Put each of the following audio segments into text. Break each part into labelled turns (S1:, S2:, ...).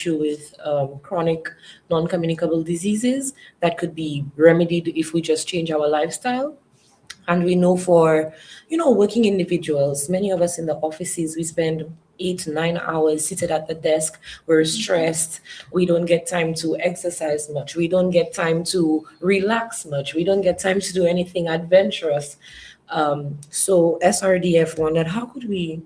S1: issue with chronic non-communicable diseases that could be remedied if we just change our lifestyle. And we know for, working individuals, many of us in the offices, we spend 8 to 9 hours seated at the desk. We're stressed. We don't get time to exercise much. We don't get time to relax much. We don't get time to do anything adventurous. So SRDF wondered, how could we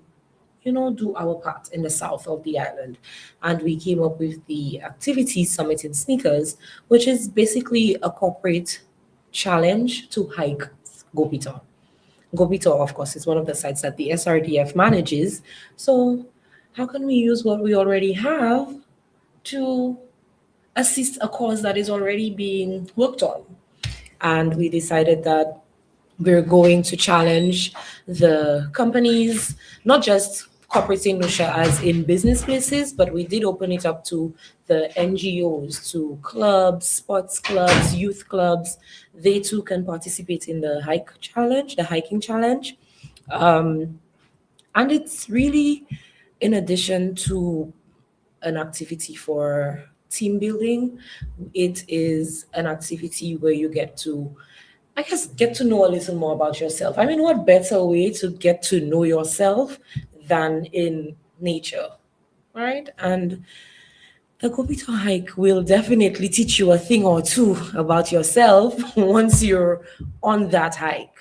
S1: do our part in the south of the island. And we came up with the Activity Summit in Sneakers, which is basically a corporate challenge to hike Gopita. Gopita, of course, is one of the sites that the SRDF manages. So how can we use what we already have to assist a cause that is already being worked on? And we decided that we're going to challenge the companies, not just corporate in Lucia as in business places, but we did open it up to the NGOs, to clubs, sports clubs, youth clubs. They too can participate in the hiking challenge. And it's really in addition to an activity for team building, it is an activity where you get to, I guess, get to know a little more about yourself. I mean, what better way to get to know yourself than in nature, right? And the Gopita hike will definitely teach you a thing or two about yourself once you're on that hike.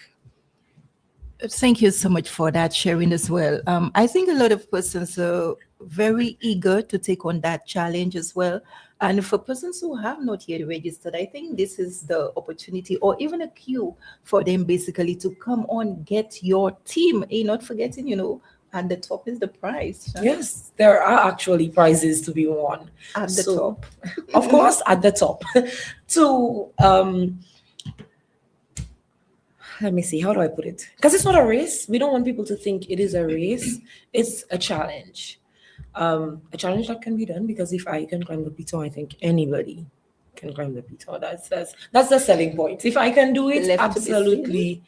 S2: Thank you so much for that sharing as well. I think a lot of persons are very eager to take on that challenge as well. And for persons who have not yet registered, I think this is the opportunity or even a cue for them basically to come on, get your team, not forgetting, and the top is the prize. Right?
S1: Yes, there are actually prizes to be won.
S2: At the top.
S1: Of course, at the top. To let me see, how do I put it? Because it's not a race. We don't want people to think it is a race. It's a challenge. A challenge that can be done, because if I can climb the Pito, I think anybody can climb the Pito. That's the selling point. If I can do it, absolutely.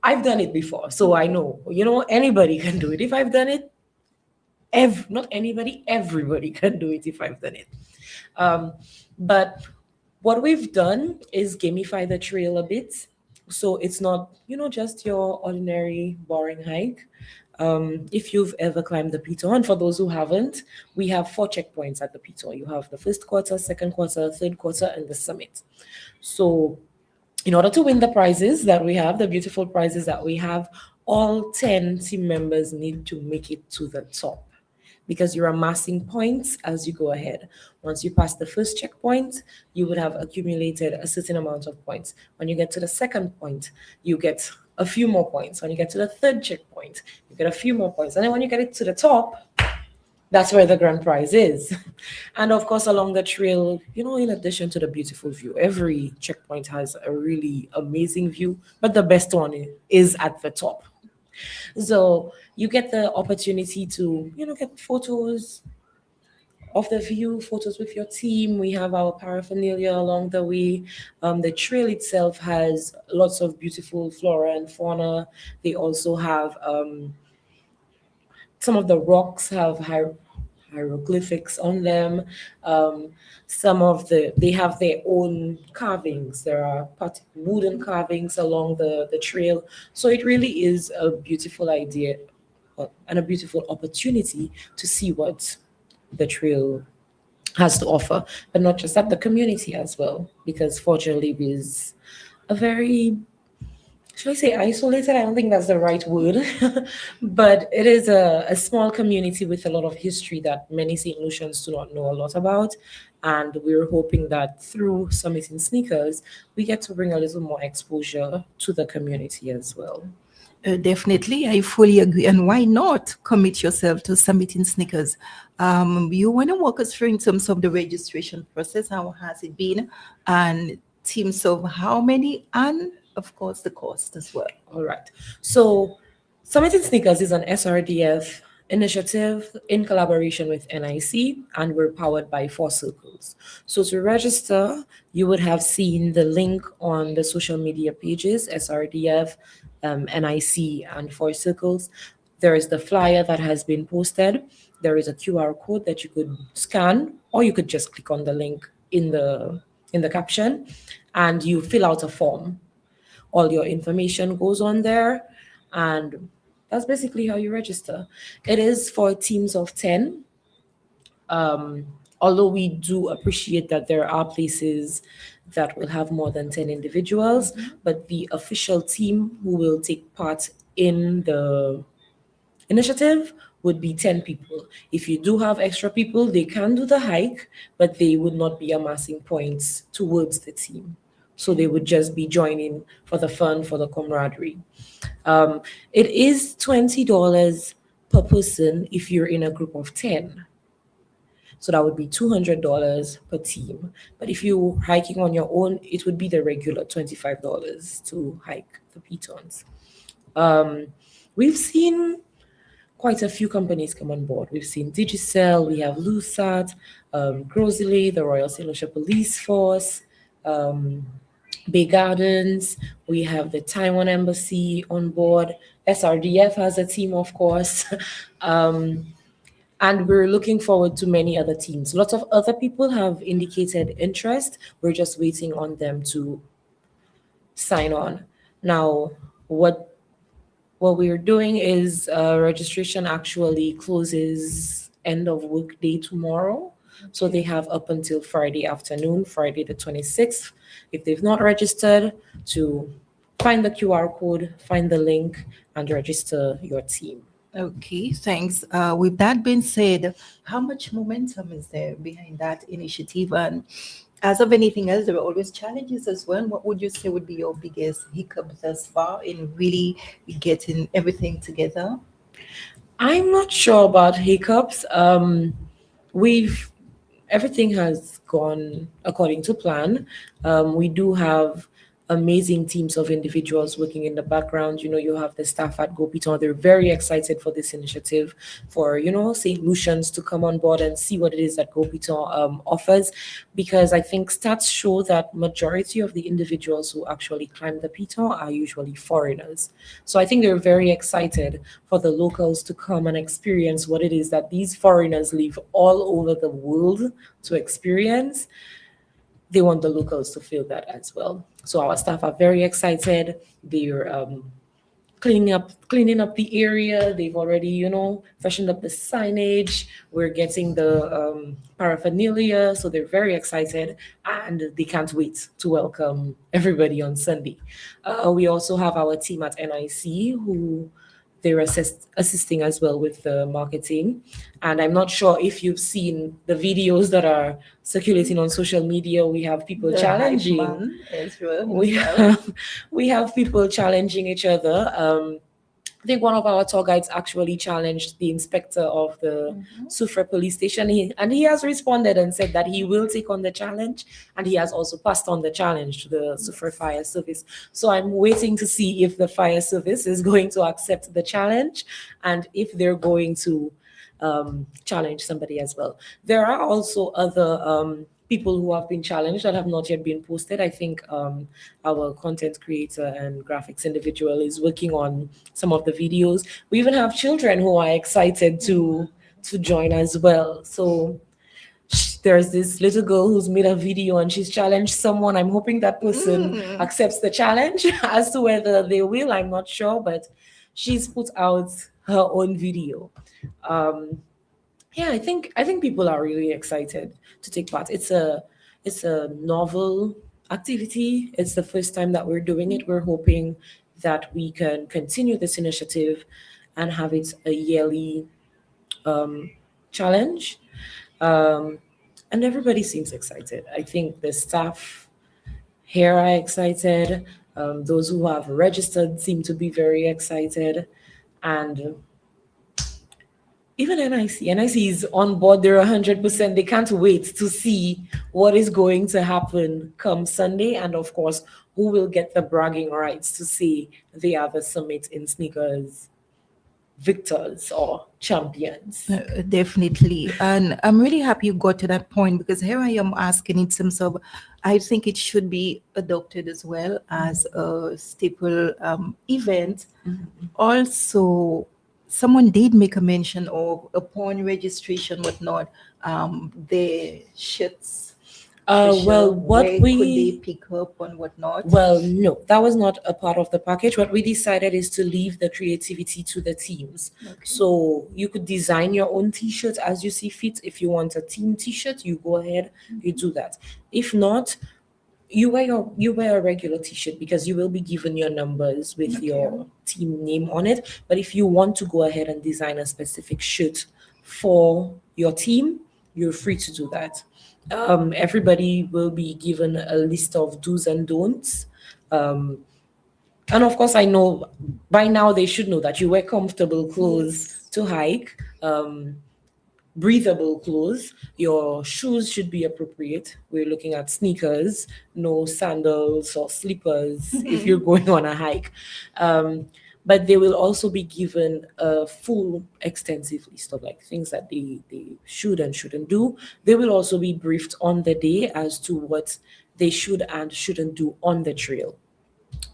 S1: I've done it before, so I know. Anybody can do it. If I've done it, not anybody, everybody can do it if I've done it. But what we've done is gamify the trail a bit. So it's not, just your ordinary boring hike. If you've ever climbed the Pito, and for those who haven't, we have 4 checkpoints at the Pito. You have the first quarter, second quarter, third quarter, and the summit. So in order to win the prizes that we have, the beautiful prizes that we have, all 10 team members need to make it to the top, because you're amassing points as you go ahead. Once you pass the first checkpoint, you would have accumulated a certain amount of points. When you get to the second point, you get a few more points. When you get to the third checkpoint, you get a few more points. And then when you get it to the top, that's where the grand prize is. And of course, along the trail, in addition to the beautiful view, every checkpoint has a really amazing view, but the best one is at the top. So you get the opportunity to, get photos of the view, photos with your team. We have our paraphernalia along the way. The trail itself has lots of beautiful flora and fauna. They also have some of the rocks have hieroglyphics on them. They have their own carvings. There are wooden carvings along the trail. So it really is a beautiful idea and a beautiful opportunity to see what the trail has to offer, but not just that, the community as well, because Fort Jeannive is a very, should I say isolated? I don't think that's the right word, but it is a small community with a lot of history that many St. Lucians do not know a lot about. And we're hoping that through Summit in Sneakers, we get to bring a little more exposure to the community as well.
S2: Definitely, I fully agree. And why not commit yourself to Summit in Sneakers? You want to walk us through in terms of the registration process, how has it been, and teams of how many, and of course the cost as well.
S1: All right. So Summit in Sneakers is an SRDF initiative in collaboration with NIC, and we're powered by 4 circles. So to register, you would have seen the link on the social media pages, SRDF, NIC, and 4 circles. There is the flyer that has been posted. there is a QR code that you could scan, or you could just click on the link in the caption, and you fill out a form. All your information goes on there, and that's basically how you register. It is for teams of 10. um, Although we do appreciate that there are places that will have more than 10 individuals, but the official team who will take part in the initiative would be 10 people. If you do have extra people, they can do the hike, but they would not be amassing points towards the team. So they would just be joining for the fun, for the camaraderie. It is $20 per person if you're in a group of 10. So that would be $200 per team. But if you're hiking on your own, it would be the regular $25 to hike the pitons. We've seen quite a few companies come on board. We've seen Digicel, we have LUSAT, Grosile, the Royal St. Lucia Police Force, Bay Gardens, we have the Taiwan Embassy on board. SRDF has a team, of course. And we're looking forward to many other teams. Lots of other people have indicated interest. We're just waiting on them to sign on. Now, what we're doing is registration actually closes end of workday tomorrow. So they have up until Friday afternoon, Friday the 26th, if they've not registered, to find the QR code, find the link, and register your team.
S2: Okay, thanks. With that being said, how much momentum is there behind that initiative? And as of anything else, there are always challenges as well. What would you say would be your biggest hiccup thus far in really getting everything together?
S1: I'm not sure about hiccups. We've Everything has gone according to plan. We do have amazing teams of individuals working in the background. You have the staff at Gopiton. They're very excited for this initiative, for, St. Lucians to come on board and see what it is that Gopiton offers, because I think stats show that majority of the individuals who actually climb the Piton are usually foreigners. So I think they're very excited for the locals to come and experience what it is that these foreigners live all over the world to experience. They want the locals to feel that as well. So our staff are very excited. They're cleaning up the area. They've already, freshened up the signage. We're getting the paraphernalia, so they're very excited, and they can't wait to welcome everybody on Sunday. We also have our team at NIC who they're assisting as well with the marketing. And I'm not sure if you've seen the videos that are circulating on social media. We have people
S2: The
S1: challenging.
S2: hype man as well
S1: We
S2: himself.
S1: we have people challenging each other. I think one of our tour guides actually challenged the inspector of the Soufriere police station, and he has responded and said that he will take on the challenge, and he has also passed on the challenge to the Soufriere Fire Service. So I'm waiting to see if the fire service is going to accept the challenge, and if they're going to challenge somebody as well. There are also other people who have been challenged that have not yet been posted. I think our content creator and graphics individual is working on some of the videos. We even have children who are excited to join as well. So there's this little girl who's made a video and she's challenged someone. I'm hoping that person accepts the challenge. As to whether they will, I'm not sure, but she's put out her own video. Yeah, I think people are really excited to take part. It's a novel activity. It's the first time that we're doing it. We're hoping that we can continue this initiative and have it a yearly challenge. And everybody seems excited. I think the staff here are excited. Those who have registered seem to be very excited, and even NIC is on board. They're 100%. They can't wait to see what is going to happen come Sunday. And of course, who will get the bragging rights to say they are the Summit in Sneakers victors or champions.
S2: Definitely. And I'm really happy you got to that point, because here I am asking in terms of, I think it should be adopted as well as a staple event. Also, someone did make a mention of upon registration, whatnot, their shirts. For sure.
S1: Well, what
S2: Where could they
S1: we
S2: pick up on whatnot?
S1: Well, no, that was not a part of the package. What we decided is to leave the creativity to the teams.
S2: Okay.
S1: So you could design your own t-shirt as you see fit. If you want a team t-shirt, you go ahead, you do that. If not, you wear a regular t-shirt because you will be given your numbers with
S2: Okay.
S1: your team name on it. But if you want to go ahead and design a specific shirt for your team, you're free to do that. Everybody will be given a list of do's and don'ts. Um, and of course, I know by now they should know that you wear comfortable clothes to hike. Breathable clothes. Your shoes should be appropriate. We're looking at sneakers, no sandals or slippers if you're going on a hike. But they will also be given a full extensive list of like things that they should and shouldn't do. They will also be briefed on the day as to what they should and shouldn't do on the trail.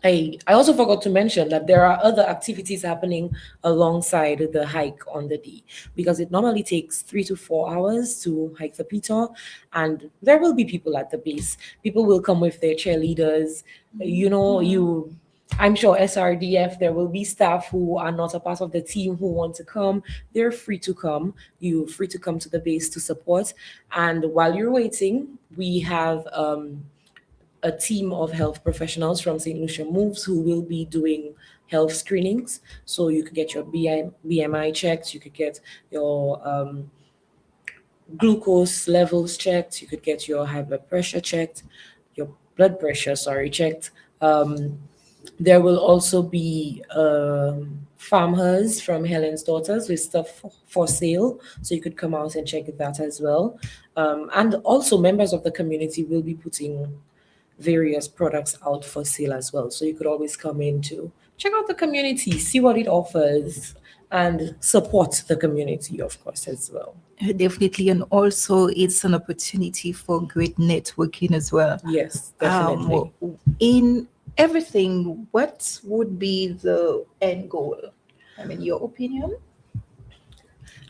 S1: I also forgot to mention that there are other activities happening alongside the hike on the day because it normally takes 3 to 4 hours to hike the Piton, and there will be people at the base. People will come with their cheerleaders. I'm sure SRDF, there will be staff who are not a part of the team who want to come. They're free to come. You're free to come to the base to support. And while you're waiting, we have a team of health professionals from St. Lucia Moves who will be doing health screenings. So you could get your BMI checked, you could get your glucose levels checked, you could get your high blood pressure checked, your blood pressure, sorry, checked. There will also be farmers from Helen's Daughters with stuff for sale. So you could come out and check that as well. And also members of the community will be putting various products out for sale as well. So you could always come in to check out the community, see what it offers, and support the community, of course, as well.
S2: Definitely, and also it's an opportunity for great networking as well.
S1: Yes, definitely.
S2: In everything, what would be the end goal? I mean, your opinion?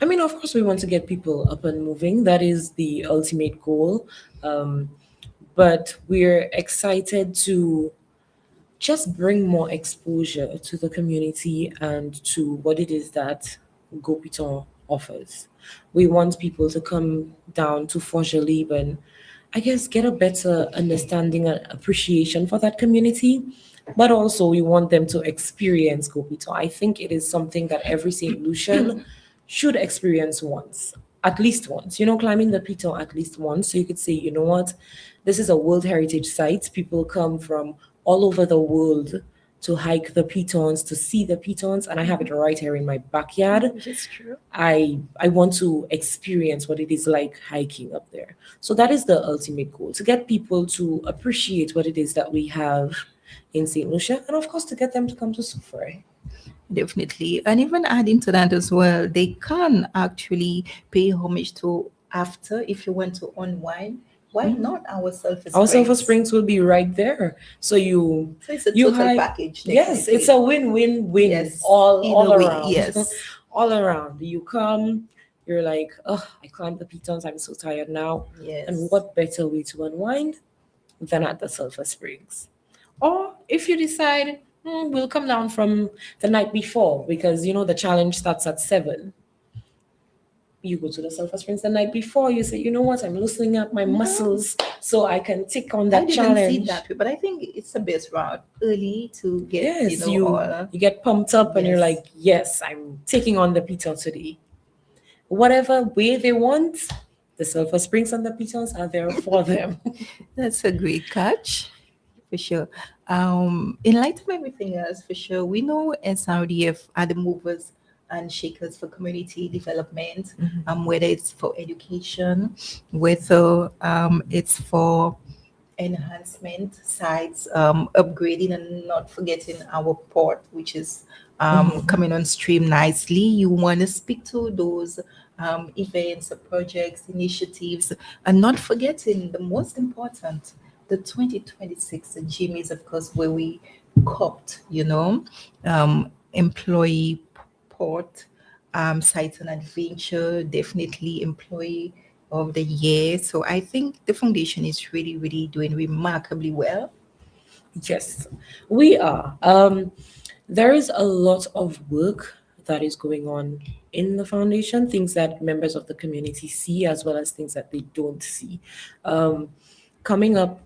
S1: I mean, of course, we want to get people up and moving. That is the ultimate goal. But we're excited to just bring more exposure to the community and to what it is that Go Piton offers. We want people to come down to Forgelib and I guess get a better understanding and appreciation for that community. But also we want them to experience Go Piton. I think it is something that every St. Lucian should experience once, at least once, climbing the Piton at least once. So you could say, you know what, this is a World Heritage Site. People come from all over the world to hike the Pitons, to see the Pitons, and I have it right here in my backyard.
S2: Which is true.
S1: I want to experience what it is like hiking up there. So that is the ultimate goal, to get people to appreciate what it is that we have in St. Lucia, and of course to get them to come to Soufriere.
S2: Definitely. And even adding to that as well, they can actually pay homage to after if you want to unwind. Why not our Sulphur Springs?
S1: Our Sulphur Springs will be right there. So
S2: it's a total package.
S1: Yes,
S2: definitely.
S1: it's a win-win-win.
S2: Yes,
S1: all
S2: way,
S1: around.
S2: yes.
S1: All around. You come, you're like, oh, I climbed the Pitons, I'm so tired now.
S2: Yes.
S1: And what better way to unwind than at the Sulphur Springs? Or if you decide, we'll come down from the night before because the challenge starts at 7. You go to the Sulphur Springs the night before. You say, you know what? I'm loosening up my muscles so I can take on that challenge.
S2: I didn't see that way, but I think it's the best route early to get.
S1: Yes, you get pumped up and you're like, yes, I'm taking on the Piton today. Whatever way they want, the Sulphur Springs and the Pitons are there for them.
S2: That's a great catch, for sure. In light of everything else, for sure, we know SRDF are the movers and shakers for community development, whether it's for education, whether it's for enhancement sites, upgrading, and not forgetting our port, which is coming on stream nicely. You want to speak to those events, projects, initiatives, and not forgetting the most important, the 2026 Jimmy's, of course, where we copped, employee port Sites and Adventure, definitely Employee of the Year. So I think the foundation is really, really doing remarkably well.
S1: Yes, we are. There is a lot of work that is going on in the foundation, things that members of the community see as well as things that they don't see. Um, Coming up,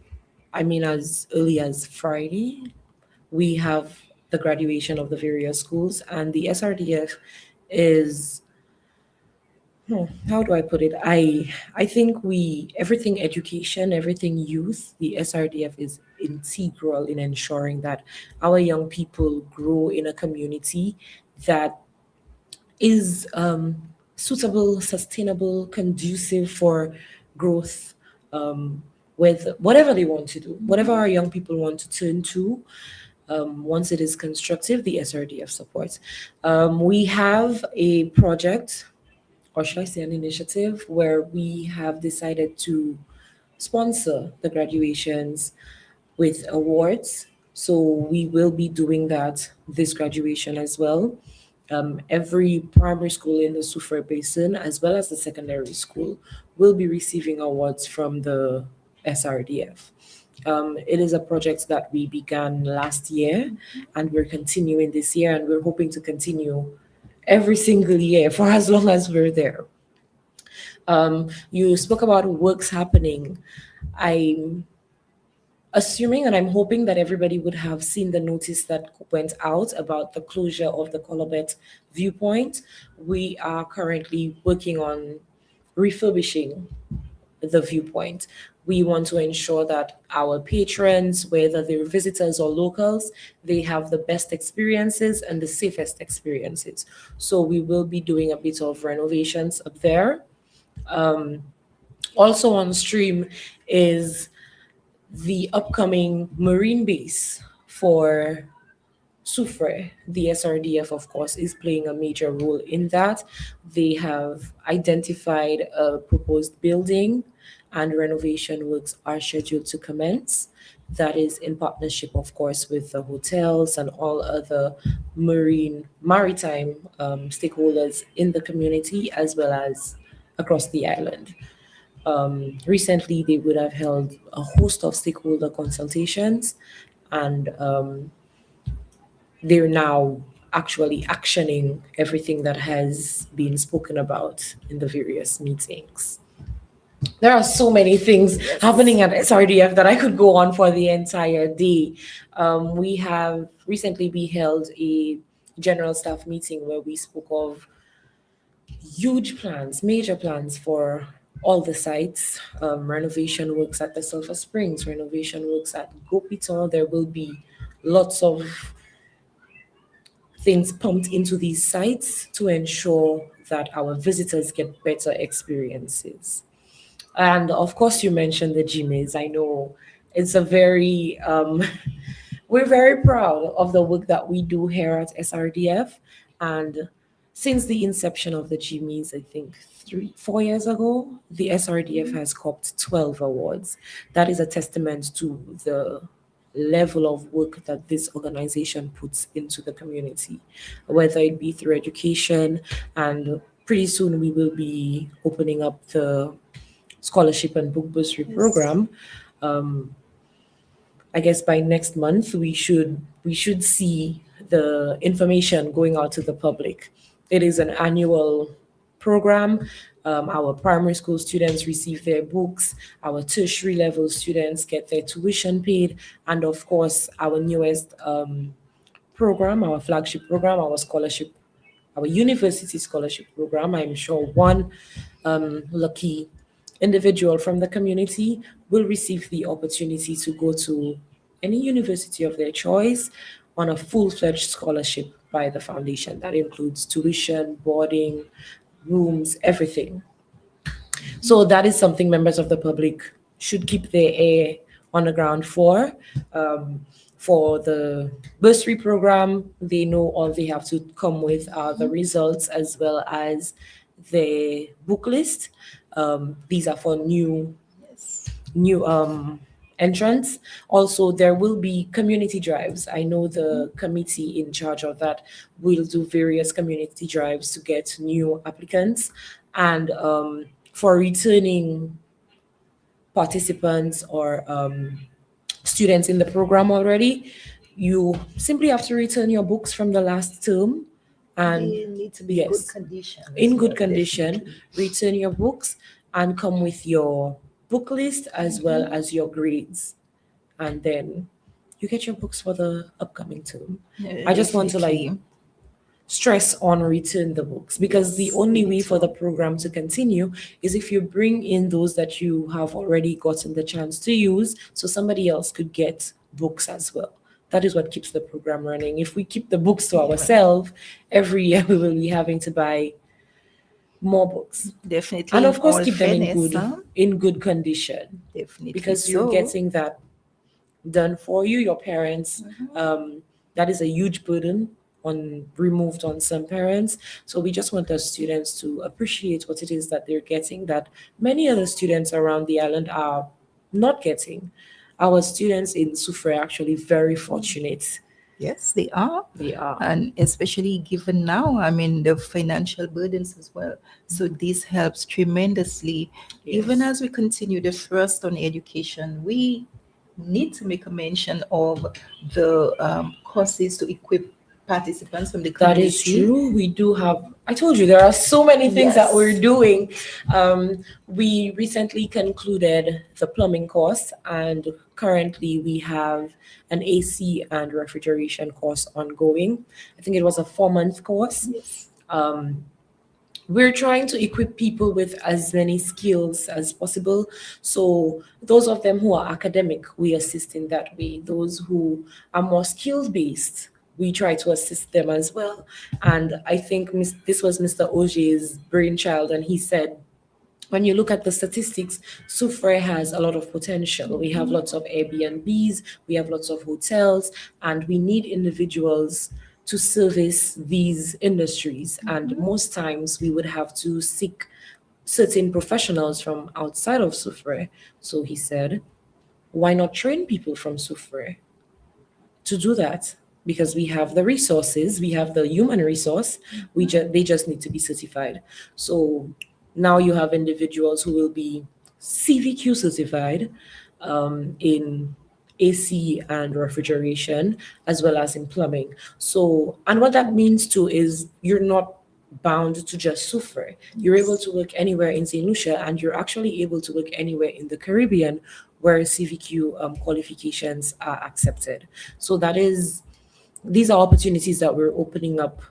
S1: I mean, as early as Friday, we have the graduation of the various schools, and the SRDF is how do I put it? I think we everything education, everything youth, the SRDF is integral in ensuring that our young people grow in a community that is suitable, sustainable, conducive for growth, with whatever they want to do, whatever our young people want to turn to. Once it is constructive, the SRDF supports. We have a project, or should I say an initiative, where we have decided to sponsor the graduations with awards. So we will be doing that this graduation as well. Every primary school in the Soufriere Basin, as well as the secondary school, will be receiving awards from the SRDF. It is a project that we began last year, and we're continuing this year, and we're hoping to continue every single year for as long as we're there. You spoke about works happening. I'm assuming and I'm hoping that everybody would have seen the notice that went out about the closure of the Colobet viewpoint. We are currently working on refurbishing the viewpoint. We want to ensure that our patrons, whether they're visitors or locals, they have the best experiences and the safest experiences. So we will be doing a bit of renovations up there. Also on stream is the upcoming marine base for Soufriere. The SRDF, of course, is playing a major role in that. They have identified a proposed building, and renovation works are scheduled to commence. That is in partnership, of course, with the hotels and all other maritime stakeholders in the community as well as across the island. Recently, they would have held a host of stakeholder consultations, and they're now actually actioning everything that has been spoken about in the various meetings. There are so many things happening at SRDF that I could go on for the entire day. We have recently we held a general staff meeting where we spoke of huge plans, major plans for all the sites, renovation works at the Sulphur Springs, renovation works at Gopiton. There will be lots of things pumped into these sites to ensure that our visitors get better experiences. And of course, you mentioned the Gmails. I know it's a very, we're very proud of the work that we do here at SRDF. And since the inception of the Gmails, I think 4 years ago, the SRDF has copped 12 awards. That is a testament to the level of work that this organization puts into the community, whether it be through education, and pretty soon we will be opening up the scholarship and book bursary program. Um, I guess by next month we should see the information going out to the public. It is an annual program. Our primary school students receive their books. Our tertiary level students get their tuition paid, and of course, our newest program, our flagship program, our scholarship, our university scholarship program. I'm sure one lucky individual from the community will receive the opportunity to go to any university of their choice on a full-fledged scholarship by the foundation. That includes tuition, boarding, rooms, everything. So that is something members of the public should keep their ear on the ground for. Um, for the bursary program, they know all they have to come with are the results as well as the book list. These are for new
S2: Yes.
S1: new entrance. Also, there will be community drives. I know the committee in charge of that will do various community drives to get new applicants. And for returning participants or students in the program already, you simply have to return your books from the last term. And
S2: They need to be in good
S1: yes,
S2: condition. as
S1: in good
S2: well,
S1: condition,
S2: definitely.
S1: return your books and come with your book list as well as your grades. And then you get your books for the upcoming term. I just want to
S2: Definitely.
S1: stress on return the books, because the
S2: Yes,
S1: only
S2: we
S1: way
S2: need
S1: for the
S2: to.
S1: program to continue is if you bring in those that you have already gotten the chance to use, so somebody else could get books as well. That is what keeps the program running. If we keep the books to ourselves, every year we will be having to buy more books, and
S2: Definitely, in
S1: of course
S2: all
S1: keep them
S2: fairness,
S1: in good condition,
S2: definitely
S1: because you're
S2: so.
S1: getting that done for you. Your parents, that is a huge burden on removed on some parents. So we just want the students to appreciate what it is that they're getting, that many other students around the island are not getting. Our students in Soufriere are actually very fortunate.
S2: Yes, they are.
S1: They are.
S2: And especially given now, I mean, the financial burdens as well. So this helps tremendously. Even
S1: Yes.
S2: as we continue the thrust on education, we need to make a mention of the courses to equip participants from the
S1: That is
S2: community.
S1: true. We do have, I told you, there are so many things that we're
S2: Yes.
S1: doing. We recently concluded the plumbing course, and currently we have an AC and refrigeration course ongoing. I think it was a 4-month course.
S2: Yes.
S1: We're trying to equip people with as many skills as possible. So those of them who are academic, we assist in that way. Those who are more skills based, we try to assist them as well. And I think this was Mr. Oje's brainchild, and he said, when you look at the statistics, Soufriere has a lot of potential. We have lots of Airbnbs, we have lots of hotels, and we need individuals to service these industries. And most times we would have to seek certain professionals from outside of Soufriere. So he said, why not train people from Soufriere to do that? Because we have the resources, we have the human resource, they just need to be certified. So now you have individuals who will be CVQ certified in AC and refrigeration, as well as in plumbing. So, and what that means too is you're not bound to just Soufriere. You're able to work anywhere in St. Lucia, and you're actually able to work anywhere in the Caribbean where CVQ qualifications are accepted. So these are opportunities that we're opening up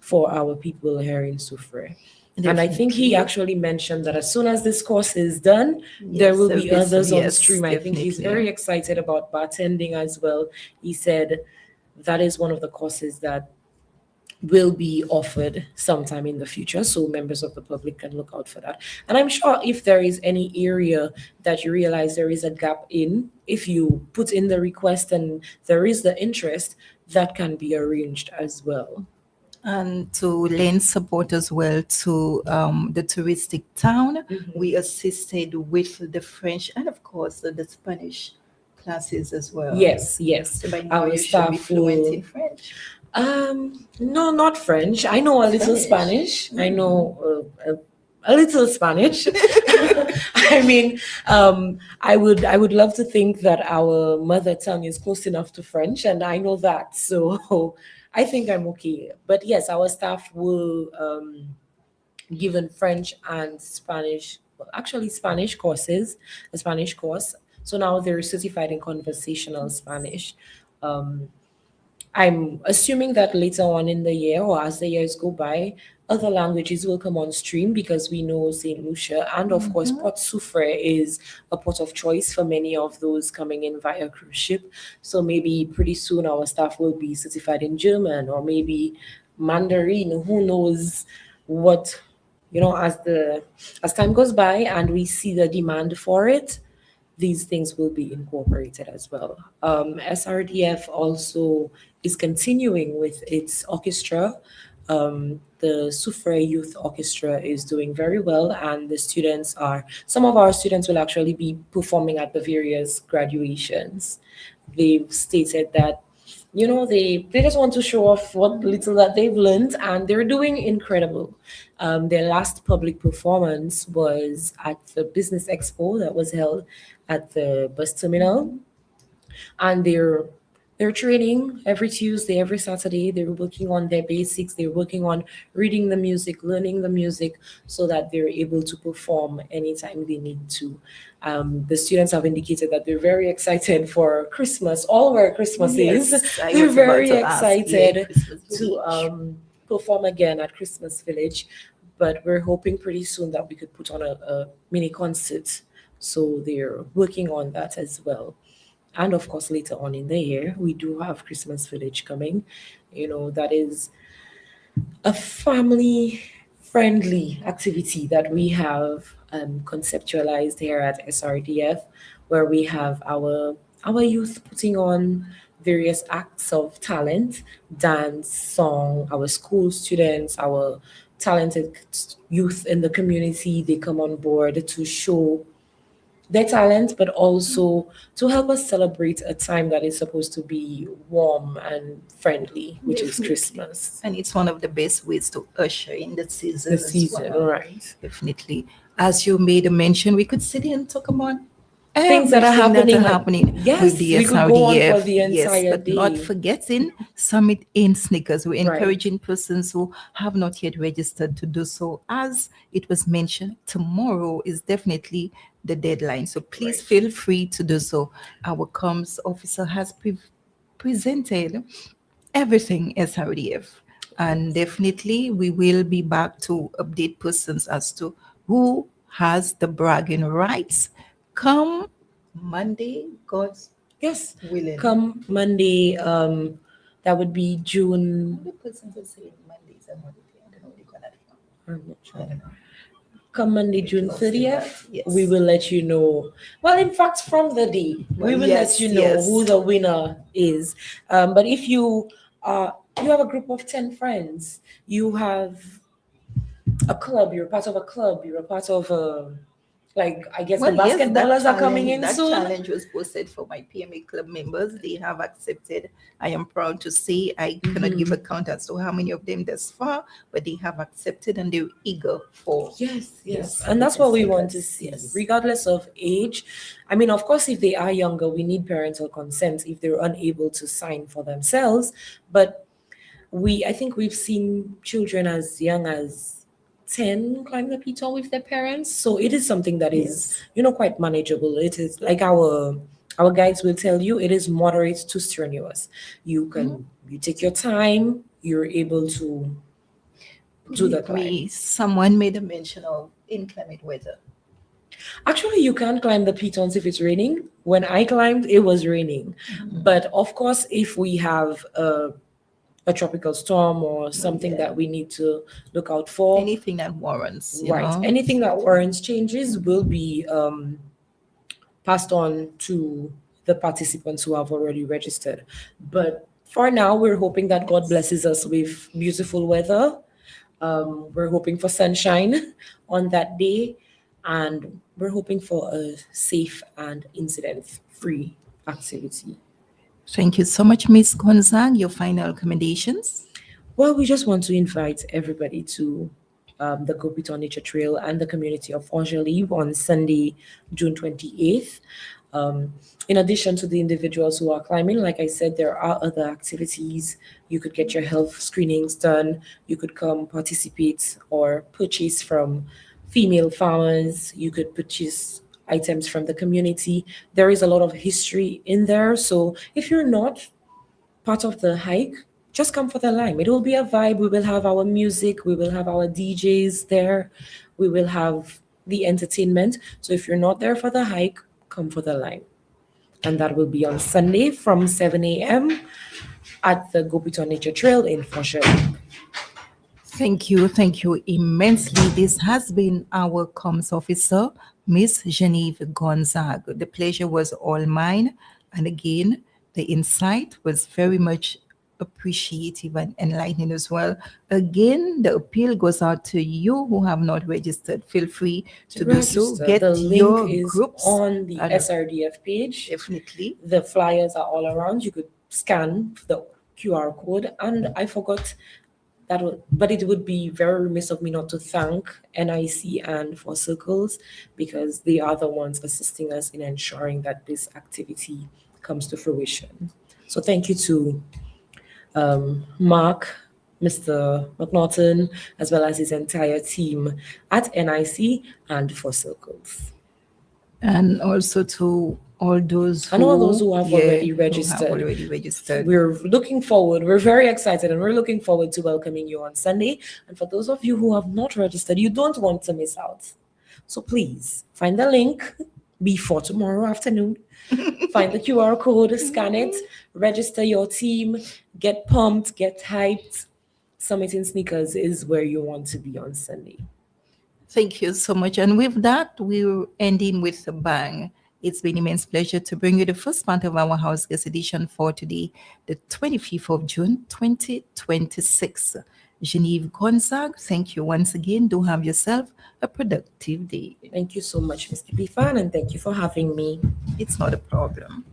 S1: for our people here in Soufriere. And I think he
S2: Definitely.
S1: actually mentioned that as soon as this course is done, there
S2: Yes,
S1: will be others on
S2: yes,
S1: stream. I think he's very
S2: definitely.
S1: excited about bartending as well. He said that is one of the courses that will be offered sometime in the future, so members of the public can look out for that. And I'm sure if there is any area that you realize there is a gap in, if you put in the request and there is the interest, that can be arranged as well.
S2: And to lend support as well to the touristic town, we assisted with the French and, of course, the Spanish classes as well.
S1: Yes, yes.
S2: So by now
S1: Our
S2: you should be
S1: staff
S2: fluent
S1: will
S2: in French.
S1: no, not French. I know a little Spanish. I know a little Spanish. I mean, I would love to think that our mother tongue is close enough to French, and I know that. So I think I'm okay. But yes, our staff will given French and Spanish, well, actually Spanish courses, a Spanish course. So now they're certified in conversational Spanish. Um, I'm assuming that later on in the year, or as the years go by, other languages will come on stream, because we know St. Lucia and of course Port Soufriere is a port of choice for many of those coming in via cruise ship. So maybe pretty soon our staff will be certified in German, or maybe Mandarin. Who knows what, as time goes by and we see the demand for it, these things will be incorporated as well. SRDF also is continuing with its orchestra. The Soufriere Youth Orchestra is doing very well, and some of our students will actually be performing at the various graduations. They've stated that, they just want to show off what little that they've learned, and they're doing incredible. Their last public performance was at the Business Expo that was held at the bus terminal, and they're training every Tuesday, every Saturday. They're working on their basics. They're working on reading the music, learning the music, so that they're able to perform anytime they need to. The students have indicated that they're very excited for Christmas, all where Christmas is.
S2: Yes, I
S1: They're
S2: was about
S1: very
S2: to ask. Yeah,
S1: excited
S2: Christmas
S1: to
S2: Village.
S1: perform again at Christmas Village. But we're hoping pretty soon that we could put on a mini concert. So they're working on that as well. And of course, later on in the year, we do have Christmas Village coming. That is a family friendly activity that we have conceptualized here at SRDF, where we have our youth putting on various acts of talent, dance, song, our school students, our talented youth in the community. They come on board to show their talent, but also to help us celebrate a time that is supposed to be warm and friendly, which is
S2: Definitely.
S1: Christmas.
S2: And it's one of the best ways to usher in the season
S1: The
S2: as
S1: season,
S2: well.
S1: right?
S2: Definitely. As you made a mention, we could sit here and talk about
S1: Things that are
S2: everything that
S1: happening.
S2: are happening with
S1: Yes,
S2: the
S1: we could go on for
S2: SRDF.
S1: the
S2: Yes,
S1: entire
S2: but not
S1: day.
S2: forgetting Summit in Sneakers. We're
S1: Right.
S2: encouraging persons who have not yet registered to do so. As it was mentioned, tomorrow is definitely the deadline. So please
S1: Right.
S2: feel free to do so. Our comms officer has presented everything SRDF. And definitely we will be back to update persons as to who has the bragging rights come Monday, God's
S1: Yes.
S2: willing.
S1: Come Monday, that would be June.
S2: The persons are saying Monday is a holiday. I don't know what they call that.
S1: I'm not
S2: I
S1: sure.
S2: don't know.
S1: Come Monday,
S2: We
S1: June
S2: cannot say
S1: 30th,
S2: that. Yes.
S1: we will let you know. Well, in fact, from the day, we
S2: Well,
S1: will
S2: yes,
S1: let you know
S2: yes.
S1: who the winner is. But if you have a group of 10 friends, you have a club, you're part of a club, you're a part of like, I guess the
S2: Well, yes,
S1: basketballers are coming in
S2: that
S1: soon.
S2: challenge was posted for my PMA club members. They have accepted. I am proud to say I cannot give a count as to how many of them thus far, but they have accepted and they're eager for.
S1: Yes. And that's what we want to see,
S2: Yes.
S1: regardless of age. I mean, of course, if they are younger, we need parental consent if they're unable to sign for themselves. But I think we've seen children as young as 10 climb the piton with their parents. So it is something that is, quite manageable. It is like our guides will tell you, it is moderate to strenuous. You take your time, you're able to do the climb.
S2: Someone made a mention of inclement weather.
S1: Actually, you can't climb the pitons if it's raining. When I climbed, it was raining. But of course, if we have a tropical storm or something that we need to look out for,
S2: Anything that warrants,
S1: right? Anything that warrants changes will be passed on to the participants who have already registered. But for now, we're hoping that God blesses us with beautiful weather. We're hoping for sunshine on that day, and we're hoping for a safe and incident-free activity.
S2: Thank you so much, Miss Gonzague. Your final recommendations?
S1: Well, we just want to invite everybody to the Go Piton Nature Trail and the community of Jeannive on Sunday, June 28th. In addition to the individuals who are climbing, like I said, there are other activities. You could get your health screenings done. You could come participate or purchase from female farmers. You could purchase items from the community. There is a lot of history in there. So if you're not part of the hike, just come for the lime. It will be a vibe. We will have our music. We will have our DJs there. We will have the entertainment. So if you're not there for the hike, come for the lime. And that will be on Sunday from 7 a.m. at the Go Piton Nature Trail in Soufriere.
S2: Thank you immensely. This has been our comms officer, Miss Jeannive Gonzague. The pleasure was all mine. And again, the insight was very much appreciative and enlightening as well. Again, the appeal goes out to you who have not registered. Feel free to do so.
S1: Register.
S2: Get
S1: The link
S2: your
S1: is
S2: groups
S1: on the
S2: and
S1: SRDF page.
S2: definitely.
S1: The flyers are all around. You could scan the QR code. And I forgot but it would be very remiss of me not to thank NIC and For Circles, because they are the ones assisting us in ensuring that this activity comes to fruition. So thank you to Mark, Mr. McNaughton, as well as his entire team at NIC and For Circles.
S2: And also to all those who,
S1: And all those who have already
S2: who have
S1: registered.
S2: already registered.
S1: We're looking forward. We're very excited, and we're looking forward to welcoming you on Sunday. And for those of you who have not registered, you don't want to miss out. So please find the link before tomorrow afternoon. Find the QR code, scan it, register your team, get pumped, get hyped. Summit in Sneakers is where you want to be on Sunday.
S2: Thank you so much. And with that, we're ending with a bang. It's been an immense pleasure to bring you the first part of our House Guest edition for today, the 25th of June, 2026. Jeannive Gonzague, thank you once again. Do have yourself a productive day.
S1: Thank you so much, Mr. Bifan, and thank you for having me.
S2: It's not a problem.